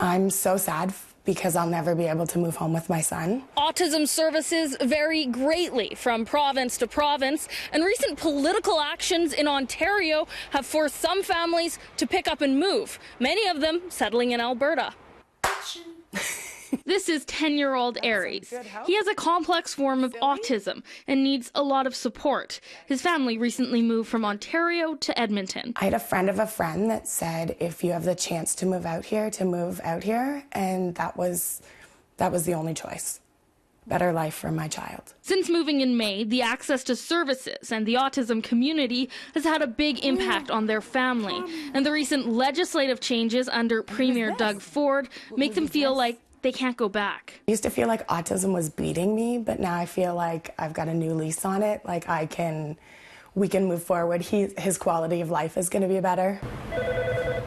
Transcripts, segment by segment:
I'm so sad because I'll never be able to move home with my son. Autism services vary greatly from province to province, and recent political actions in Ontario have forced some families to pick up and move, many of them settling in Alberta. This is 10-year-old Aries. He has a complex form of autism and needs a lot of support. His family recently moved from Ontario to Edmonton. I had a friend of a friend that said, if you have the chance to move out here, and that was the only choice. Better life for my child. Since moving in May, the access to services and the autism community has had a big impact on their family. And the recent legislative changes under Premier Doug Ford make them feel like they can't go back. I used to feel like autism was beating me, but now I feel like I've got a new lease on it. Like we can move forward. His quality of life is going to be better.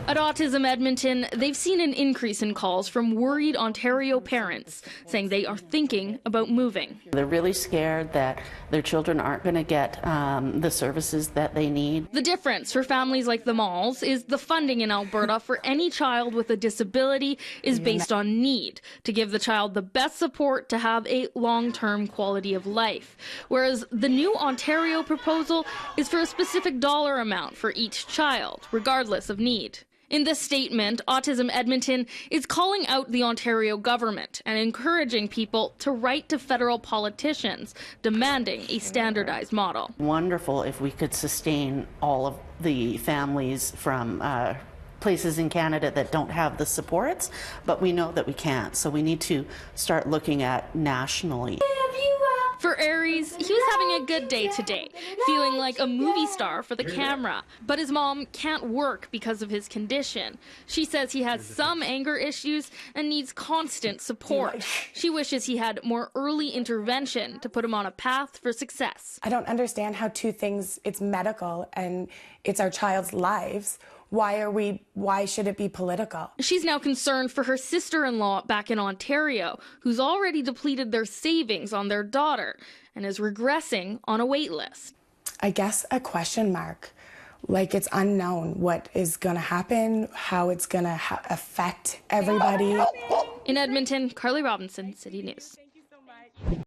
At Autism Edmonton, they've seen an increase in calls from worried Ontario parents saying they are thinking about moving. They're really scared that their children aren't going to get the services that they need. The difference for families like the Malls is the funding in Alberta for any child with a disability is based on need, to give the child the best support to have a long-term quality of life. Whereas the new Ontario proposal is for a specific dollar amount for each child, regardless of need. In this statement, Autism Edmonton is calling out the Ontario government and encouraging people to write to federal politicians demanding a standardized model. Wonderful if we could sustain all of the families from places in Canada that don't have the supports, but we know that we can't, so we need to start looking at nationally. For Aries, he was having a good day today, feeling like a movie star for the camera. But his mom can't work because of his condition. She says he has some anger issues and needs constant support. She wishes he had more early intervention to put him on a path for success. I don't understand how two things, it's medical and it's our child's lives. Why should it be political? She's now concerned for her sister-in-law back in Ontario, who's already depleted their savings on their daughter and is regressing on a wait list. I guess a question mark. Like, it's unknown what is going to happen, how it's going to affect everybody. In Edmonton, Carly Robinson, City News.